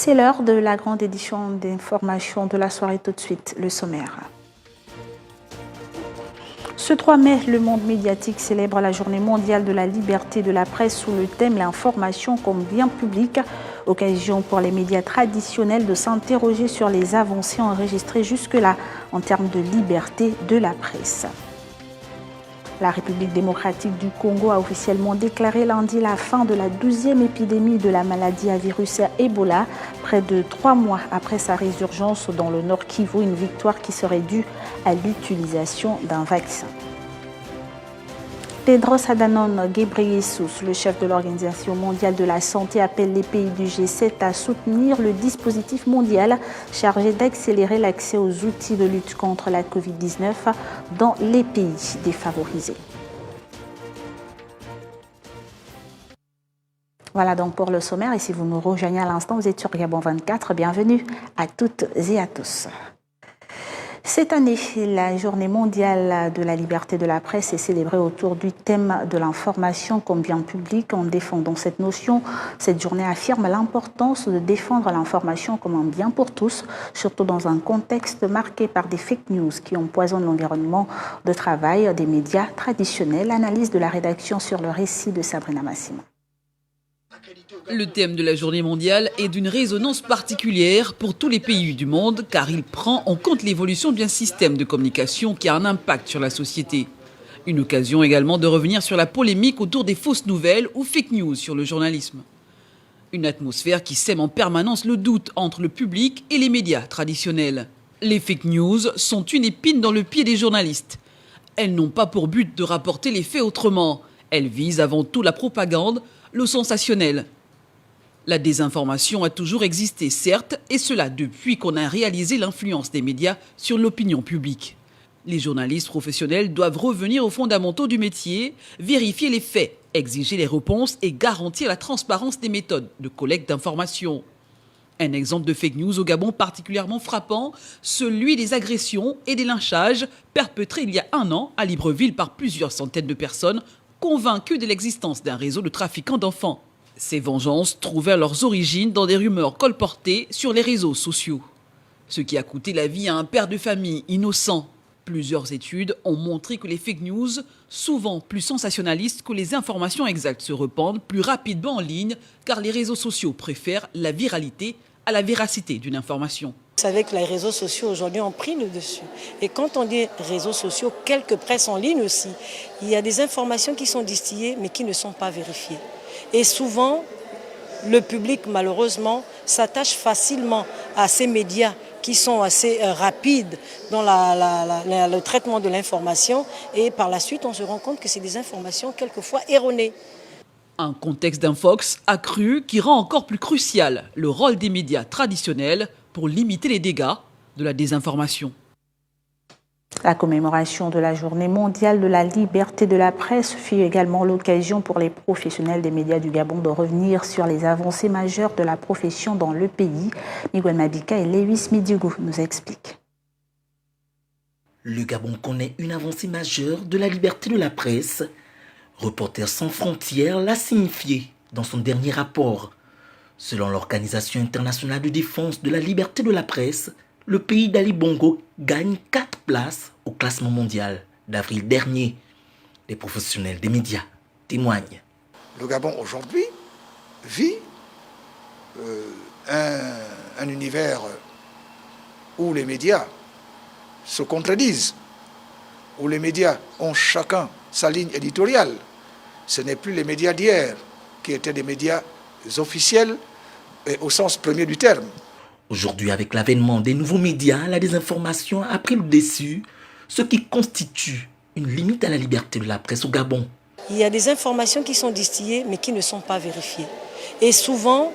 C'est l'heure de la grande édition d'information de la soirée. Tout de suite, le sommaire. Ce 3 mai, le monde médiatique célèbre la journée mondiale de la liberté de la presse sous le thème « L'information comme bien public ». Occasion pour les médias traditionnels de s'interroger sur les avancées enregistrées jusque-là en termes de liberté de la presse. La République démocratique du Congo a officiellement déclaré lundi la fin de la 12e épidémie de la maladie à virus Ebola, près de 3 mois après sa résurgence dans le Nord Kivu, une victoire qui serait due à l'utilisation d'un vaccin. Tedros Adhanom Ghebreyesus, le chef de l'Organisation mondiale de la santé, appelle les pays du G7 à soutenir le dispositif mondial chargé d'accélérer l'accès aux outils de lutte contre la Covid-19 dans les pays défavorisés. Voilà donc pour le sommaire. Et si vous nous rejoignez à l'instant, vous êtes sur Gabon 24. Bienvenue à toutes et à tous. Cette année, la journée mondiale de la liberté de la presse est célébrée autour du thème de l'information comme bien public. En défendant cette notion, cette journée affirme l'importance de défendre l'information comme un bien pour tous, surtout dans un contexte marqué par des fake news qui empoisonnent l'environnement de travail des médias traditionnels. Analyse de la rédaction sur le récit de Sabrina Massima. Le thème de la journée mondiale est d'une résonance particulière pour tous les pays du monde car il prend en compte l'évolution d'un système de communication qui a un impact sur la société. Une occasion également de revenir sur la polémique autour des fausses nouvelles ou fake news sur le journalisme. Une atmosphère qui sème en permanence le doute entre le public et les médias traditionnels. Les fake news sont une épine dans le pied des journalistes. Elles n'ont pas pour but de rapporter les faits autrement. Elles visent avant tout la propagande, le sensationnel. La désinformation a toujours existé, certes, et cela depuis qu'on a réalisé l'influence des médias sur l'opinion publique. Les journalistes professionnels doivent revenir aux fondamentaux du métier, vérifier les faits, exiger les réponses et garantir la transparence des méthodes de collecte d'informations. Un exemple de fake news au Gabon particulièrement frappant, celui des agressions et des lynchages perpétrés il y a 1 an à Libreville par plusieurs centaines de personnes convaincus de l'existence d'un réseau de trafiquants d'enfants. Ces vengeances trouvaient leurs origines dans des rumeurs colportées sur les réseaux sociaux. Ce qui a coûté la vie à un père de famille innocent. Plusieurs études ont montré que les fake news, souvent plus sensationnalistes que les informations exactes, se répandent plus rapidement en ligne car les réseaux sociaux préfèrent la viralité à la véracité d'une information. Vous savez que les réseaux sociaux aujourd'hui ont pris le dessus. Et quand on dit réseaux sociaux, quelques presses en ligne aussi, il y a des informations qui sont distillées mais qui ne sont pas vérifiées. Et souvent, le public malheureusement s'attache facilement à ces médias qui sont assez rapides dans le traitement de l'information. Et par la suite, on se rend compte que c'est des informations quelquefois erronées. Un contexte d'infox accru qui rend encore plus crucial le rôle des médias traditionnels pour limiter les dégâts de la désinformation. La commémoration de la journée mondiale de la liberté de la presse fut également l'occasion pour les professionnels des médias du Gabon de revenir sur les avancées majeures de la profession dans le pays. Miguel Mabika et Lewis Midigou nous expliquent. Le Gabon connaît une avancée majeure de la liberté de la presse. Reporters sans frontières l'a signifié dans son dernier rapport. Selon l'Organisation internationale de défense de la liberté de la presse, le pays d'Ali Bongo gagne 4 places au classement mondial d'avril dernier. Les professionnels des médias témoignent. Le Gabon aujourd'hui vit un univers où les médias se contredisent, où les médias ont chacun sa ligne éditoriale. Ce n'est plus les médias d'hier qui étaient des médias officiels et au sens premier du terme. Aujourd'hui, avec l'avènement des nouveaux médias, la désinformation a pris le dessus, ce qui constitue une limite à la liberté de la presse au Gabon. Il y a des informations qui sont distillées mais qui ne sont pas vérifiées. Et souvent,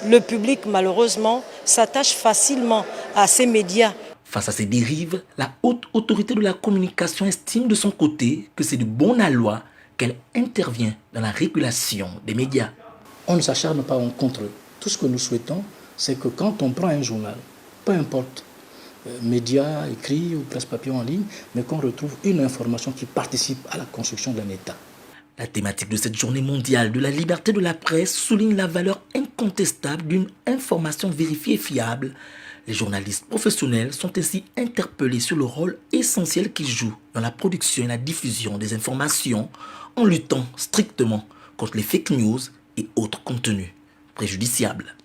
le public malheureusement s'attache facilement à ces médias. Face à ces dérives, la haute autorité de la communication estime de son côté que c'est de bon aloi qu'elle intervient dans la régulation des médias. On ne s'acharne pas contre eux. Tout ce que nous souhaitons, c'est que quand on prend un journal, peu importe, médias, écrits ou presse papier en ligne, mais qu'on retrouve une information qui participe à la construction d'un État. La thématique de cette journée mondiale de la liberté de la presse souligne la valeur incontestable d'une information vérifiée et fiable. Les journalistes professionnels sont ainsi interpellés sur le rôle essentiel qu'ils jouent dans la production et la diffusion des informations en luttant strictement contre les fake news et autres contenus préjudiciables.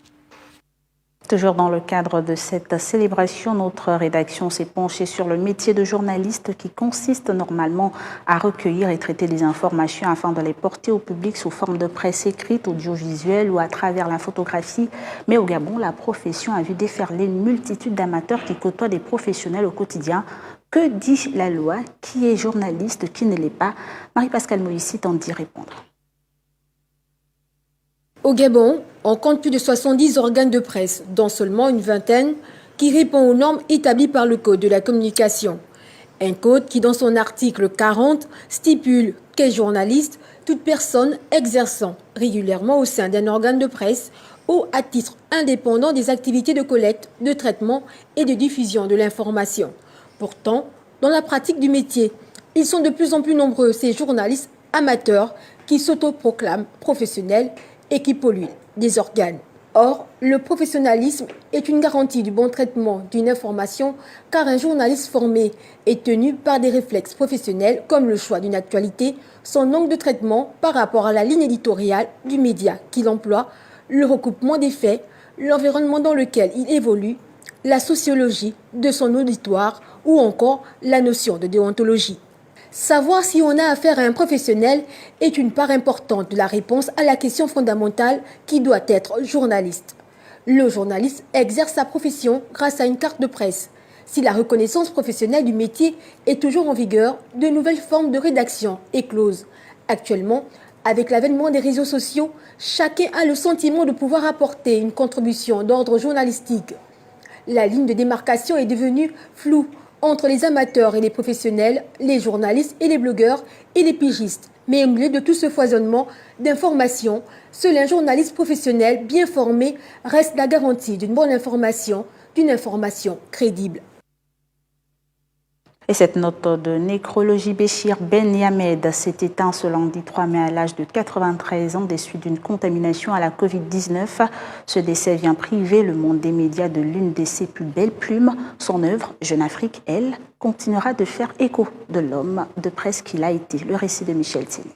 Toujours dans le cadre de cette célébration, notre rédaction s'est penchée sur le métier de journaliste qui consiste normalement à recueillir et traiter des informations afin de les porter au public sous forme de presse écrite, audiovisuelle ou à travers la photographie. Mais au Gabon, la profession a vu déferler une multitude d'amateurs qui côtoient des professionnels au quotidien. Que dit la loi? Qui est journaliste? Qui ne l'est pas? Marie-Pascale Moïse tente d'y répondre. Au Gabon, on compte plus de 70 organes de presse, dont seulement une vingtaine qui répond aux normes établies par le Code de la communication. Un code qui, dans son article 40, stipule qu'est journaliste toute personne exerçant régulièrement au sein d'un organe de presse ou à titre indépendant des activités de collecte, de traitement et de diffusion de l'information. Pourtant, dans la pratique du métier, ils sont de plus en plus nombreux, ces journalistes amateurs qui s'autoproclament professionnels et qui polluent des organes. Or, le professionnalisme est une garantie du bon traitement d'une information car un journaliste formé est tenu par des réflexes professionnels comme le choix d'une actualité, son angle de traitement par rapport à la ligne éditoriale du média qu'il emploie, le recoupement des faits, l'environnement dans lequel il évolue, la sociologie de son auditoire ou encore la notion de déontologie. Savoir si on a affaire à un professionnel est une part importante de la réponse à la question fondamentale qui doit être journaliste. Le journaliste exerce sa profession grâce à une carte de presse. Si la reconnaissance professionnelle du métier est toujours en vigueur, de nouvelles formes de rédaction éclosent. Actuellement, avec l'avènement des réseaux sociaux, chacun a le sentiment de pouvoir apporter une contribution d'ordre journalistique. La ligne de démarcation est devenue floue entre les amateurs et les professionnels, les journalistes et les blogueurs et les pigistes. Mais au milieu de tout ce foisonnement d'informations, seul un journaliste professionnel bien formé reste la garantie d'une bonne information, d'une information crédible. Et cette note de nécrologie, Béchir Ben Yamed s'est éteint ce lundi 3 mai à l'âge de 93 ans des suites d'une contamination à la Covid-19. Ce décès vient priver le monde des médias de l'une de ses plus belles plumes. Son œuvre, Jeune Afrique, elle, continuera de faire écho de l'homme de presse qu'il a été. Le récit de Michel Tini.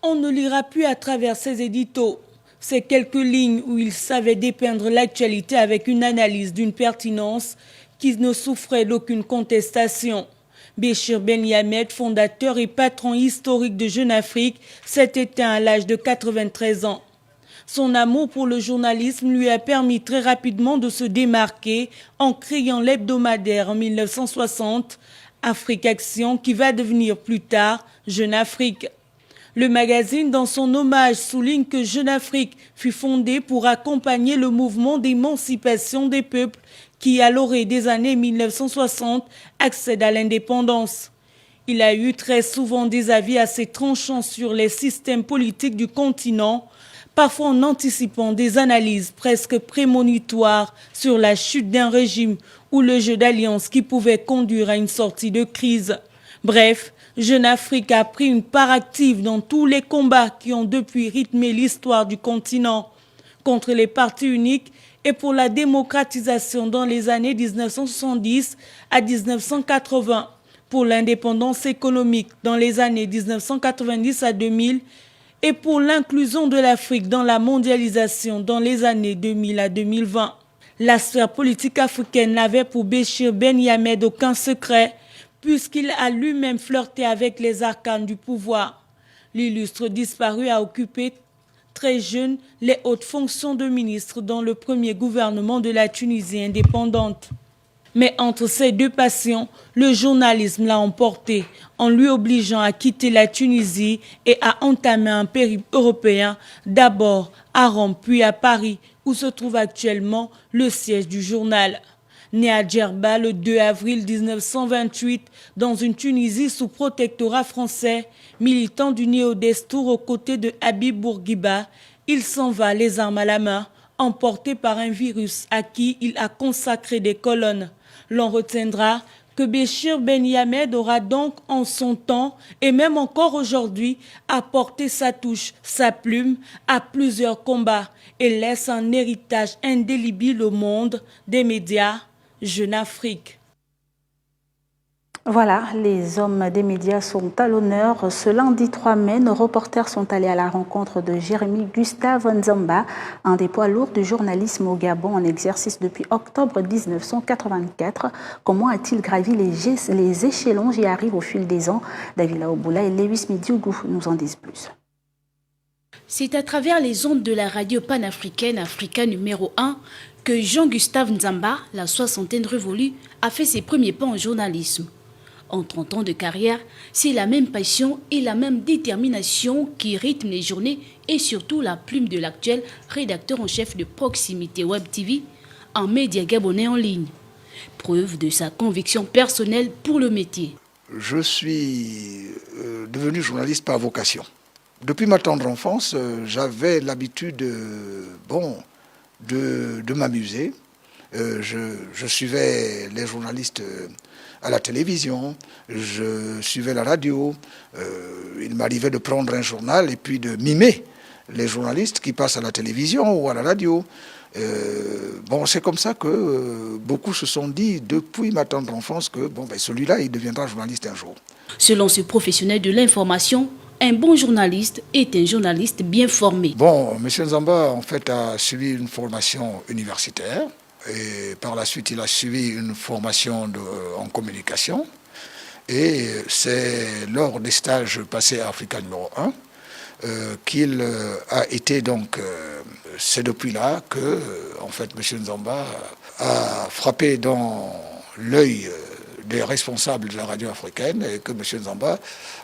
On ne lira plus à travers ses éditos. Ces quelques lignes où il savait dépeindre l'actualité avec une analyse d'une pertinence qui ne souffrait d'aucune contestation. Béchir Ben Yamed, fondateur et patron historique de Jeune Afrique, s'est éteint à l'âge de 93 ans. Son amour pour le journalisme lui a permis très rapidement de se démarquer en créant l'hebdomadaire en 1960, Afrique Action, qui va devenir plus tard Jeune Afrique. Le magazine, dans son hommage, souligne que Jeune Afrique fut fondé pour accompagner le mouvement d'émancipation des peuples qui, à l'orée des années 1960, accède à l'indépendance. Il a eu très souvent des avis assez tranchants sur les systèmes politiques du continent, parfois en anticipant des analyses presque prémonitoires sur la chute d'un régime ou le jeu d'alliances qui pouvait conduire à une sortie de crise. Bref, Jeune Afrique a pris une part active dans tous les combats qui ont depuis rythmé l'histoire du continent, contre les partis uniques et pour la démocratisation dans les années 1970 à 1980, pour l'indépendance économique dans les années 1990 à 2000 et pour l'inclusion de l'Afrique dans la mondialisation dans les années 2000 à 2020. La sphère politique africaine n'avait pour Béchir Ben Yamed aucun secret, puisqu'il a lui-même flirté avec les arcanes du pouvoir. L'illustre disparu a occupé très jeune les hautes fonctions de ministre dans le premier gouvernement de la Tunisie indépendante. Mais entre ces deux passions, le journalisme l'a emporté en lui obligeant à quitter la Tunisie et à entamer un périple européen, d'abord à Rome puis à Paris, où se trouve actuellement le siège du journal. Né à Djerba le 2 avril 1928 dans une Tunisie sous protectorat français, militant du néo-destour aux côtés de Habib Bourguiba, il s'en va les armes à la main, emporté par un virus à qui il a consacré des colonnes. L'on retiendra que Béchir Ben Yamed aura donc en son temps, et même encore aujourd'hui, apporté sa touche, sa plume à plusieurs combats et laisse un héritage indélébile au monde des médias Jeune Afrique. Voilà, les hommes des médias sont à l'honneur. Ce lundi 3 mai, nos reporters sont allés à la rencontre de Jérémy Gustave Nzamba, un des poids lourds du journalisme au Gabon en exercice depuis octobre 1984. Comment a-t-il gravi les échelons? J'y arrive au fil des ans. David Laoboula et Lewis Midiougou nous en disent plus. C'est à travers les ondes de la radio panafricaine Africa numéro 1 que Jean-Gustave Nzamba, la soixantaine révolue, a fait ses premiers pas en journalisme. En 30 ans de carrière, c'est la même passion et la même détermination qui rythment les journées et surtout la plume de l'actuel rédacteur en chef de Proximité Web TV, un média gabonais en ligne. Preuve de sa conviction personnelle pour le métier. Je suis devenu journaliste par vocation. Depuis ma tendre enfance, j'avais l'habitude de m'amuser. Je suivais les journalistes à la télévision, je suivais la radio. Il m'arrivait de prendre un journal et puis de mimer les journalistes qui passent à la télévision ou à la radio. C'est comme ça que beaucoup se sont dit depuis ma tendre enfance que celui-là, il deviendra journaliste un jour. Selon ce professionnel de l'information, un bon journaliste est un journaliste bien formé. M. Nzamba, en fait, a suivi une formation universitaire. Et par la suite, il a suivi une formation en communication. Et c'est lors des stages passés à Africa numéro 1 qu'il a été donc... c'est depuis là que, en fait, M. Nzamba a frappé dans l'œil des responsables de la radio africaine et que M. Nzamba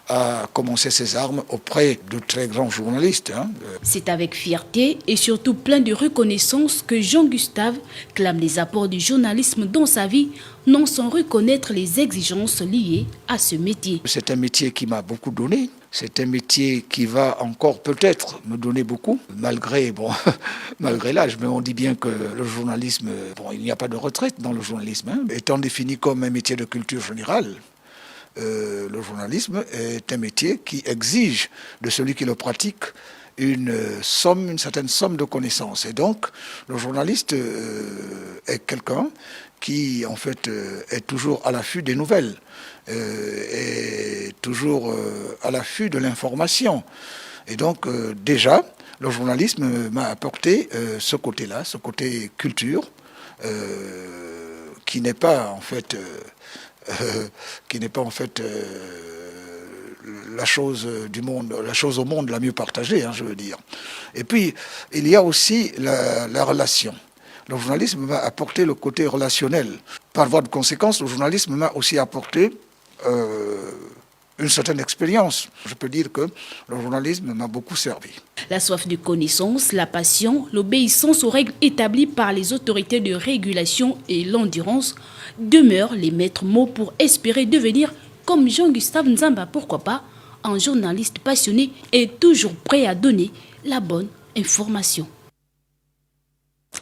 a commencé ses armes auprès de très grands journalistes. C'est avec fierté et surtout plein de reconnaissance que Jean-Gustave clame les apports du journalisme dans sa vie, non sans reconnaître les exigences liées à ce métier. C'est un métier qui m'a beaucoup donné. C'est un métier qui va encore peut-être me donner beaucoup, malgré l'âge. Mais on dit bien que le journalisme, il n'y a pas de retraite dans le journalisme. Étant défini comme un métier de culture générale, le journalisme est un métier qui exige de celui qui le pratique une certaine somme de connaissances. Et donc, le journaliste est quelqu'un qui, en fait, est toujours à l'affût des nouvelles, est toujours à l'affût de l'information. Et donc, déjà, le journalisme m'a apporté ce côté-là, ce côté culture, qui n'est pas, en fait, la chose du monde, la chose au monde la mieux partagée, je veux dire. Et puis, il y a aussi la relation. Le journalisme m'a apporté le côté relationnel. Par voie de conséquence, le journalisme m'a aussi apporté une certaine expérience. Je peux dire que le journalisme m'a beaucoup servi. La soif de connaissance, la passion, l'obéissance aux règles établies par les autorités de régulation et l'endurance demeurent les maîtres mots pour espérer devenir, comme Jean-Gustave Nzamba, pourquoi pas, un journaliste passionné et toujours prêt à donner la bonne information.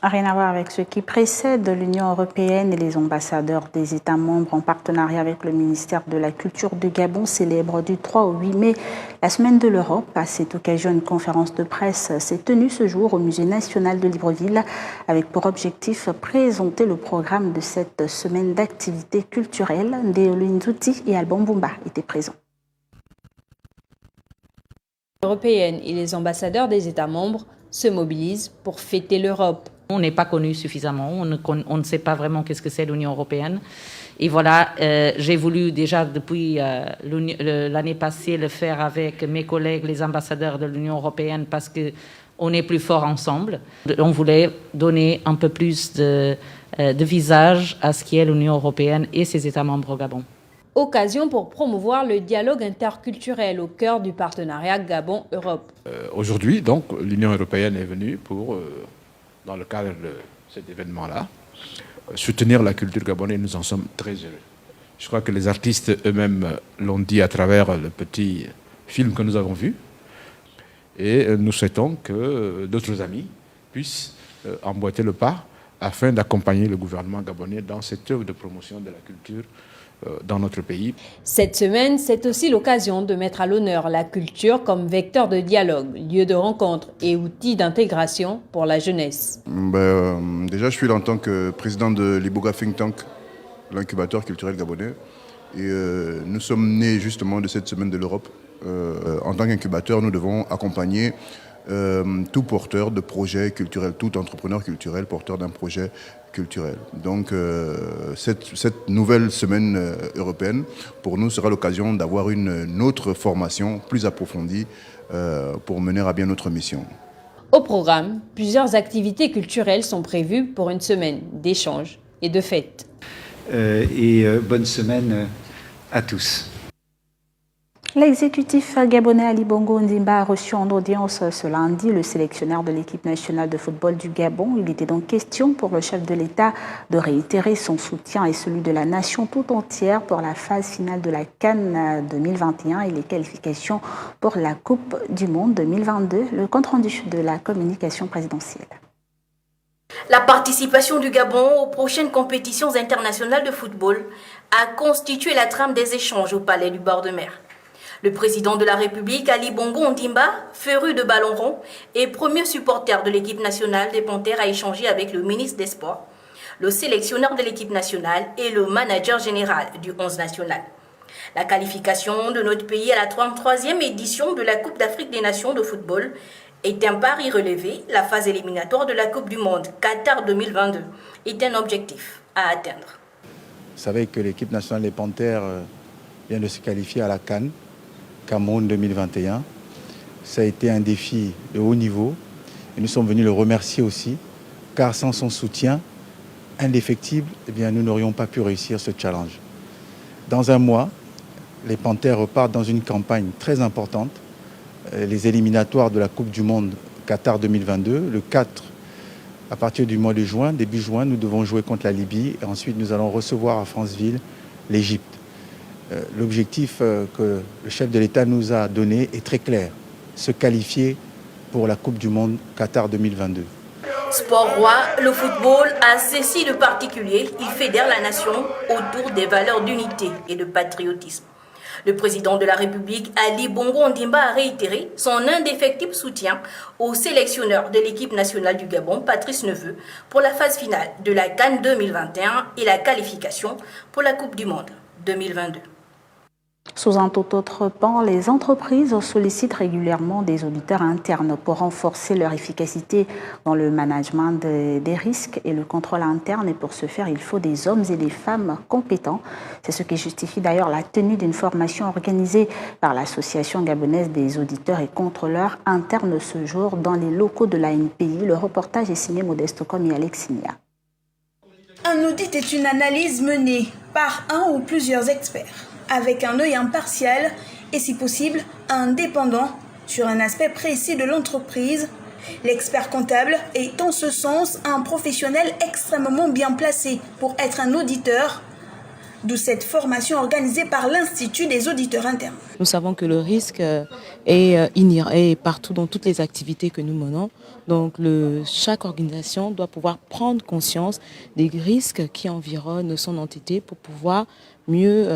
Rien à voir avec ce qui précède. L'Union européenne et les ambassadeurs des États membres en partenariat avec le ministère de la Culture du Gabon célèbrent du 3 au 8 mai la Semaine de l'Europe. À cette occasion, une conférence de presse s'est tenue ce jour au Musée national de Libreville avec pour objectif présenter le programme de cette semaine d'activités culturelles. Ndéolou Nzouti et Alban Boumba étaient présents. Européenne et les ambassadeurs des États membres se mobilisent pour fêter l'Europe. On n'est pas connu suffisamment, on ne sait pas vraiment qu'est-ce que c'est l'Union européenne. Et voilà, j'ai voulu déjà depuis l'année passée le faire avec mes collègues, les ambassadeurs de l'Union européenne, parce qu'on est plus forts ensemble. On voulait donner un peu plus de visage à ce qui est l'Union européenne et ses États membres au Gabon. Occasion pour promouvoir le dialogue interculturel au cœur du partenariat Gabon-Europe. Aujourd'hui, donc, l'Union européenne est venue pour, dans le cadre de cet événement-là, soutenir la culture gabonaise. Nous en sommes très heureux. Je crois que les artistes eux-mêmes l'ont dit à travers le petit film que nous avons vu. Et nous souhaitons que d'autres amis puissent emboîter le pas afin d'accompagner le gouvernement gabonais dans cette œuvre de promotion de la culture dans notre pays. Cette semaine, c'est aussi l'occasion de mettre à l'honneur la culture comme vecteur de dialogue, lieu de rencontre et outil d'intégration pour la jeunesse. Déjà, je suis là en tant que président de l'Iboga Think Tank, l'incubateur culturel gabonais. Et nous sommes nés justement de cette semaine de l'Europe. En tant qu'incubateur, nous devons accompagner tout porteur de projet culturel, tout entrepreneur culturel porteur d'un projet culturel. Donc cette nouvelle semaine européenne, pour nous, sera l'occasion d'avoir une autre formation plus approfondie pour mener à bien notre mission. Au programme, plusieurs activités culturelles sont prévues pour une semaine d'échanges et de fêtes. Bonne semaine à tous. L'exécutif gabonais Ali Bongo Ondimba a reçu en audience ce lundi le sélectionneur de l'équipe nationale de football du Gabon. Il était donc question pour le chef de l'État de réitérer son soutien et celui de la nation tout entière pour la phase finale de la CAN 2021 et les qualifications pour la Coupe du Monde 2022. Le compte-rendu de la communication présidentielle. La participation du Gabon aux prochaines compétitions internationales de football a constitué la trame des échanges au Palais du bord de mer. Le président de la République, Ali Bongo Ondimba, féru de ballon rond et premier supporter de l'équipe nationale des Panthères, a échangé avec le ministre des Sports, le sélectionneur de l'équipe nationale et le manager général du 11 national. La qualification de notre pays à la 33e édition de la Coupe d'Afrique des Nations de football est un pari relevé. La phase éliminatoire de la Coupe du Monde Qatar 2022 est un objectif à atteindre. Vous savez que l'équipe nationale des Panthères vient de se qualifier à la CAN Cameroun 2021. Ça a été un défi de haut niveau et nous sommes venus le remercier aussi, car sans son soutien indéfectible, nous n'aurions pas pu réussir ce challenge. Dans un mois, les Panthères repartent dans une campagne très importante, les éliminatoires de la Coupe du Monde Qatar 2022. Le 4, à partir du mois de juin, début juin, nous devons jouer contre la Libye et ensuite nous allons recevoir à Franceville l'Égypte. L'objectif que le chef de l'État nous a donné est très clair, se qualifier pour la Coupe du Monde Qatar 2022. Sport roi, le football a ceci de particulier, il fédère la nation autour des valeurs d'unité et de patriotisme. Le président de la République, Ali Bongo Ondimba, a réitéré son indéfectible soutien au sélectionneur de l'équipe nationale du Gabon, Patrice Neveu, pour la phase finale de la CAN 2021 et la qualification pour la Coupe du Monde 2022. Sous un tout autre pan, les entreprises sollicitent régulièrement des auditeurs internes pour renforcer leur efficacité dans le management des risques et le contrôle interne. Et pour ce faire, il faut des hommes et des femmes compétents. C'est ce qui justifie d'ailleurs la tenue d'une formation organisée par l'Association gabonaise des auditeurs et contrôleurs internes ce jour dans les locaux de l'ANPI. Le reportage est signé Modeste Kom et Alexinia. Un audit est une analyse menée par un ou plusieurs experts, avec un œil impartial et si possible indépendant sur un aspect précis de l'entreprise. L'expert comptable est en ce sens un professionnel extrêmement bien placé pour être un auditeur, d'où cette formation organisée par l'Institut des auditeurs internes. Nous savons que le risque est partout dans toutes les activités que nous menons. Donc chaque organisation doit pouvoir prendre conscience des risques qui environnent son entité pour pouvoir mieux,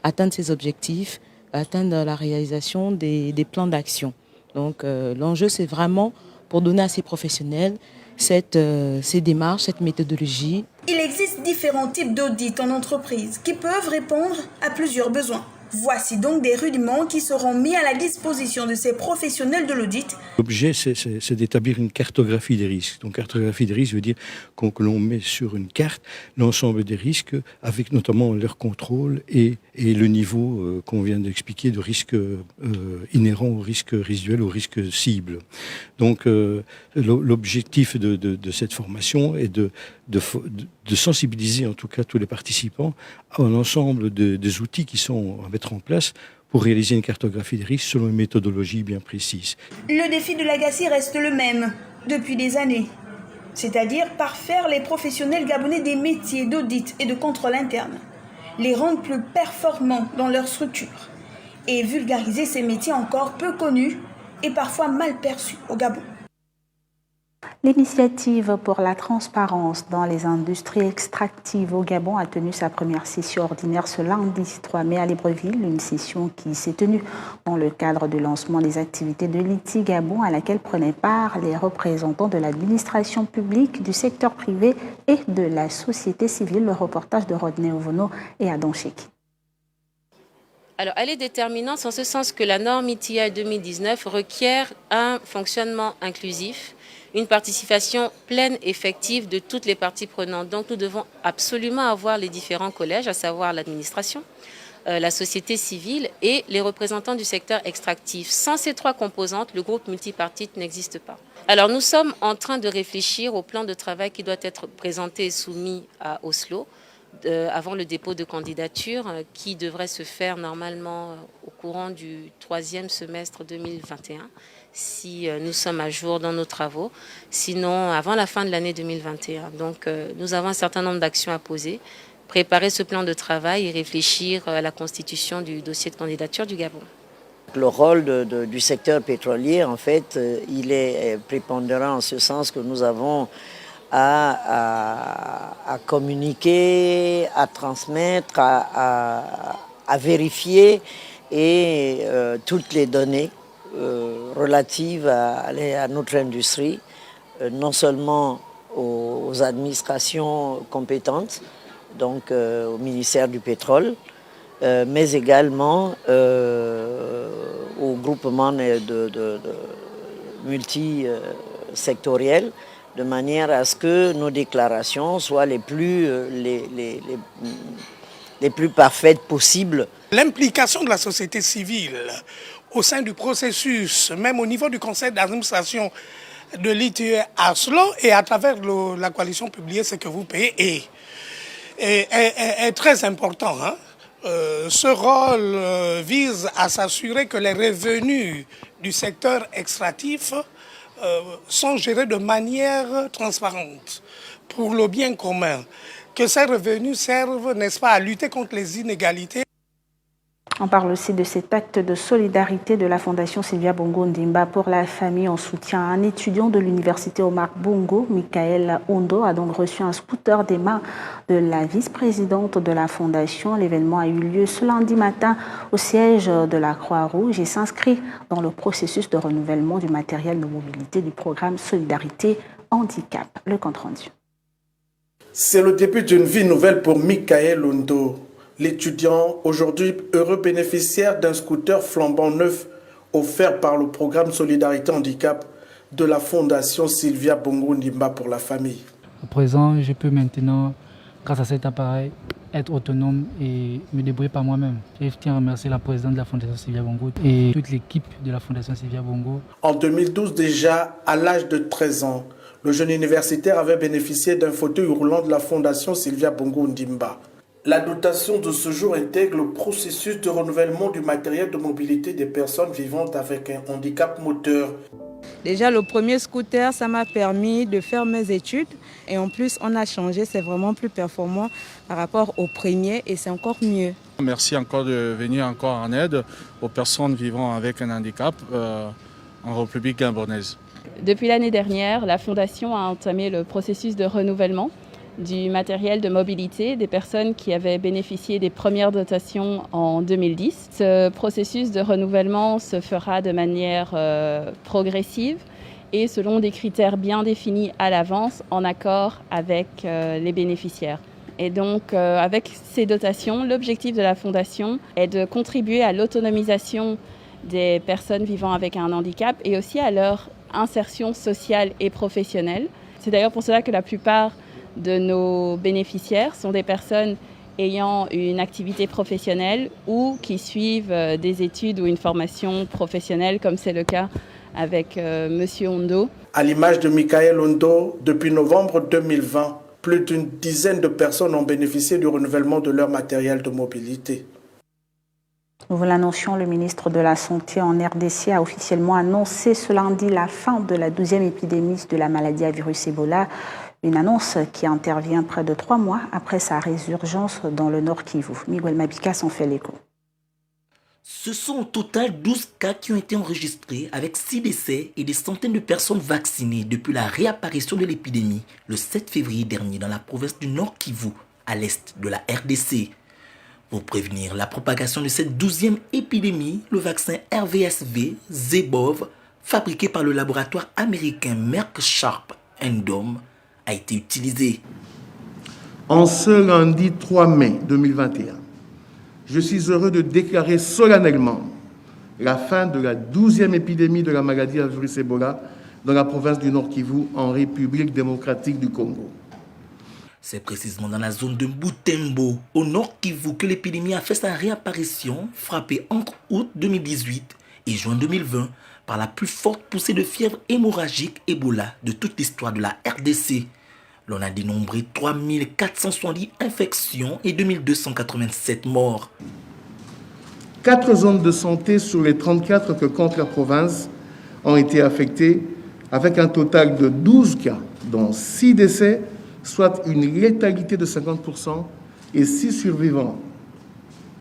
atteindre ses objectifs, atteindre la réalisation des plans d'action. Donc l'enjeu, c'est vraiment pour donner à ces professionnels ces démarches, cette méthodologie. Il existe différents types d'audits en entreprise qui peuvent répondre à plusieurs besoins. Voici donc des rudiments qui seront mis à la disposition de ces professionnels de l'audit. L'objet, c'est d'établir une cartographie des risques. Donc, cartographie des risques veut dire que l'on met sur une carte l'ensemble des risques, avec notamment leur contrôle et le niveau qu'on vient d'expliquer de risque inhérent au risque résiduel, au risque cible. Donc, l'objectif de cette formation est de sensibiliser en tout cas tous les participants à un ensemble des outils qui sont à mettre en place pour réaliser une cartographie des risques selon une méthodologie bien précise. Le défi de l'Agassi reste le même depuis des années, c'est-à-dire parfaire les professionnels gabonais des métiers d'audit et de contrôle interne, les rendre plus performants dans leur structure et vulgariser ces métiers encore peu connus et parfois mal perçus au Gabon. L'initiative pour la transparence dans les industries extractives au Gabon a tenu sa première session ordinaire ce lundi 3 mai à Libreville, une session qui s'est tenue dans le cadre du lancement des activités de l'ITI Gabon à laquelle prenaient part les représentants de l'administration publique, du secteur privé et de la société civile. Le reportage de Rodney Ovono et Adam Cheki. Alors, elle est déterminante en ce sens que la norme ITI 2019 requiert un fonctionnement inclusif, une participation pleine, effective de toutes les parties prenantes. Donc nous devons absolument avoir les différents collèges, à savoir l'administration, la société civile et les représentants du secteur extractif. Sans ces trois composantes, le groupe multipartite n'existe pas. Alors nous sommes en train de réfléchir au plan de travail qui doit être présenté et soumis à Oslo avant le dépôt de candidature qui devrait se faire normalement au courant du 3e semestre 2021. Si nous sommes à jour dans nos travaux, sinon avant la fin de l'année 2021. Donc nous avons un certain nombre d'actions à poser, préparer ce plan de travail et réfléchir à la constitution du dossier de candidature du Gabon. Le rôle du secteur pétrolier, en fait, il est prépondérant en ce sens que nous avons à communiquer, à transmettre, à vérifier et toutes les données relatives à notre industrie, non seulement aux administrations compétentes, donc au ministère du pétrole, mais également aux groupements multisectoriels, de manière à ce que nos déclarations soient les plus parfaites possibles. L'implication de la société civile au sein du processus, même au niveau du conseil d'administration de l'ITI à Oslo et à travers la coalition Publier ce que vous payez est très important. Hein. Ce rôle vise à s'assurer que les revenus du secteur extractif sont gérés de manière transparente pour le bien commun. Que ces revenus servent, n'est-ce pas, à lutter contre les inégalités. On parle aussi de cet acte de solidarité de la Fondation Sylvia Bongo Ndimba pour la famille en soutien à un étudiant de l'université Omar Bongo. Michael Ondo a donc reçu un scooter des mains de la vice-présidente de la Fondation. L'événement a eu lieu ce lundi matin au siège de la Croix-Rouge et s'inscrit dans le processus de renouvellement du matériel de mobilité du programme Solidarité Handicap. Le compte rendu. C'est le début d'une vie nouvelle pour Michael Ondo. L'étudiant, aujourd'hui heureux bénéficiaire d'un scooter flambant neuf offert par le programme Solidarité Handicap de la Fondation Sylvia Bongo Ndimba pour la famille. À présent, je peux maintenant, grâce à cet appareil, être autonome et me débrouiller par moi-même. Je tiens à remercier la présidente de la Fondation Sylvia Bongo et toute l'équipe de la Fondation Sylvia Bongo. En 2012 déjà, à l'âge de 13 ans, le jeune universitaire avait bénéficié d'un fauteuil roulant de la Fondation Sylvia Bongo Ndimba. La dotation de ce jour intègre le processus de renouvellement du matériel de mobilité des personnes vivant avec un handicap moteur. Déjà, le premier scooter, ça m'a permis de faire mes études. Et en plus, on a changé, c'est vraiment plus performant par rapport au premier et c'est encore mieux. Merci encore de venir encore en aide aux personnes vivant avec un handicap en République gabonaise. Depuis l'année dernière, la Fondation a entamé le processus de renouvellement du matériel de mobilité des personnes qui avaient bénéficié des premières dotations en 2010. Ce processus de renouvellement se fera de manière progressive et selon des critères bien définis à l'avance en accord avec les bénéficiaires. Et donc, avec ces dotations, l'objectif de la Fondation est de contribuer à l'autonomisation des personnes vivant avec un handicap et aussi à leur insertion sociale et professionnelle. C'est d'ailleurs pour cela que la plupart de nos bénéficiaires sont des personnes ayant une activité professionnelle ou qui suivent des études ou une formation professionnelle, comme c'est le cas avec Monsieur Ondo. À l'image de Michael Ondo, depuis novembre 2020, plus d'une dizaine de personnes ont bénéficié du renouvellement de leur matériel de mobilité. Nous vous l'annoncions, le ministre de la Santé en RDC a officiellement annoncé ce lundi la fin de la 12e épidémie de la maladie à virus Ebola. Une annonce qui intervient près de 3 mois après sa résurgence dans le Nord Kivu. Miguel Mabika s'en fait l'écho. Ce sont au total 12 cas qui ont été enregistrés avec 6 décès et des centaines de personnes vaccinées depuis la réapparition de l'épidémie le 7 février dernier dans la province du Nord Kivu, à l'est de la RDC. Pour prévenir la propagation de cette 12e épidémie, le vaccin RVSV Zebov, fabriqué par le laboratoire américain Merck Sharp & Dohme, a été utilisé. En ce lundi 3 mai 2021, je suis heureux de déclarer solennellement la fin de la 12e épidémie de la maladie à virus Ebola dans la province du Nord Kivu, en République démocratique du Congo. C'est précisément dans la zone de Butembo, au Nord Kivu, que l'épidémie a fait sa réapparition, frappée entre août 2018 et juin 2020 par la plus forte poussée de fièvre hémorragique Ebola de toute l'histoire de la RDC. L'on a dénombré 3470 infections et 2287 morts. 4 zones de santé sur les 34 que compte la province ont été affectées, avec un total de 12 cas, dont 6 décès, soit une létalité de 50% et 6 survivants.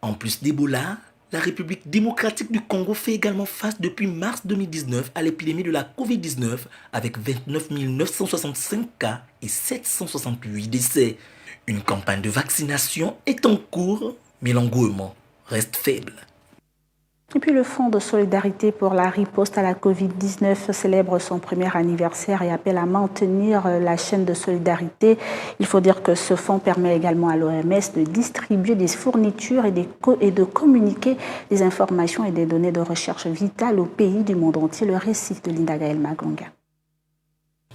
En plus d'Ebola, la République démocratique du Congo fait également face depuis mars 2019 à l'épidémie de la Covid-19 avec 29 965 cas et 768 décès. Une campagne de vaccination est en cours, mais l'engouement reste faible. Et puis le Fonds de solidarité pour la riposte à la Covid-19 célèbre son premier anniversaire et appelle à maintenir la chaîne de solidarité. Il faut dire que ce fonds permet également à l'OMS de distribuer des fournitures et de communiquer des informations et des données de recherche vitales aux pays du monde entier. Le récit de Linda Gaël Magonga.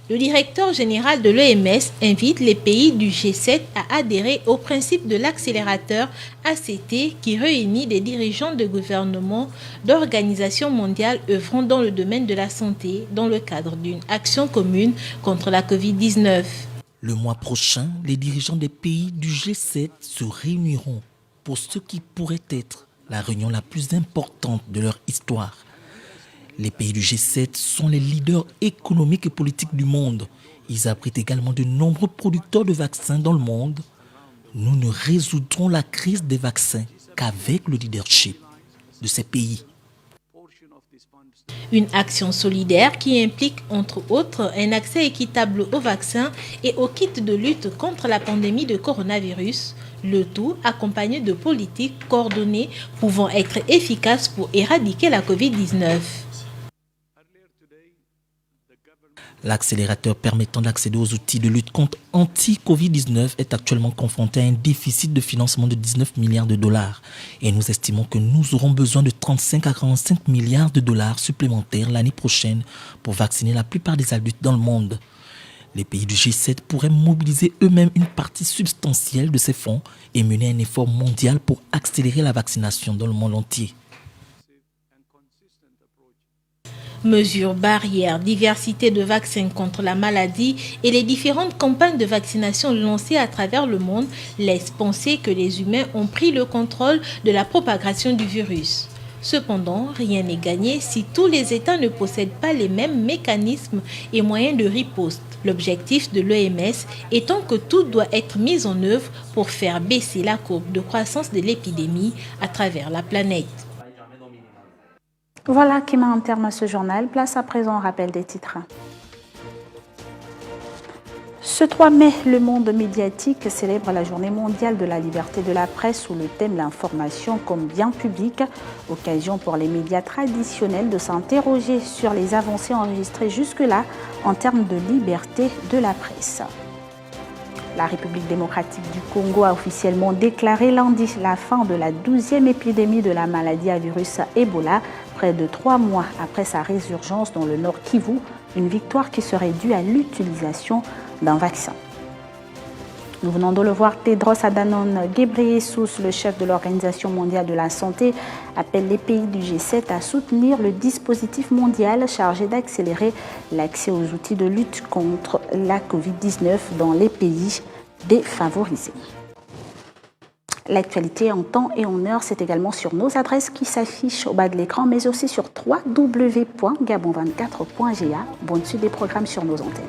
Le directeur général de l'OMS invite les pays du G7 à adhérer au principe de l'accélérateur ACT qui réunit des dirigeants de gouvernements d'organisations mondiales œuvrant dans le domaine de la santé dans le cadre d'une action commune contre la Covid-19. Le mois prochain, les dirigeants des pays du G7 se réuniront pour ce qui pourrait être la réunion la plus importante de leur histoire. Les pays du G7 sont les leaders économiques et politiques du monde. Ils abritent également de nombreux producteurs de vaccins dans le monde. Nous ne résoudrons la crise des vaccins qu'avec le leadership de ces pays. Une action solidaire qui implique, entre autres, un accès équitable aux vaccins et aux kits de lutte contre la pandémie de coronavirus, le tout accompagné de politiques coordonnées pouvant être efficaces pour éradiquer la Covid-19. L'accélérateur permettant d'accéder aux outils de lutte contre anti-Covid-19 est actuellement confronté à un déficit de financement de 19 milliards de dollars. Et nous estimons que nous aurons besoin de 35 à 45 milliards de dollars supplémentaires l'année prochaine pour vacciner la plupart des adultes dans le monde. Les pays du G7 pourraient mobiliser eux-mêmes une partie substantielle de ces fonds et mener un effort mondial pour accélérer la vaccination dans le monde entier. Mesures barrières, diversité de vaccins contre la maladie et les différentes campagnes de vaccination lancées à travers le monde laissent penser que les humains ont pris le contrôle de la propagation du virus. Cependant, rien n'est gagné si tous les États ne possèdent pas les mêmes mécanismes et moyens de riposte. L'objectif de l'OMS étant que tout doit être mis en œuvre pour faire baisser la courbe de croissance de l'épidémie à travers la planète. Voilà qui met un terme à ce journal. Place à présent au rappel des titres. Ce 3 mai, le monde médiatique célèbre la journée mondiale de la liberté de la presse sous le thème « L'information comme bien public », occasion pour les médias traditionnels de s'interroger sur les avancées enregistrées jusque-là en termes de liberté de la presse. La République démocratique du Congo a officiellement déclaré lundi la fin de la 12e épidémie de la maladie à virus Ebola, près de 3 mois après sa résurgence dans le Nord Kivu, une victoire qui serait due à l'utilisation d'un vaccin. Nous venons de le voir, Tedros Adhanom Ghebreyesus, le chef de l'Organisation mondiale de la santé, appelle les pays du G7 à soutenir le dispositif mondial chargé d'accélérer l'accès aux outils de lutte contre la Covid-19 dans les pays défavorisés. L'actualité en temps et en heure, c'est également sur nos adresses qui s'affichent au bas de l'écran, mais aussi sur www.gabon24.ga. Bonne suite des programmes sur nos antennes.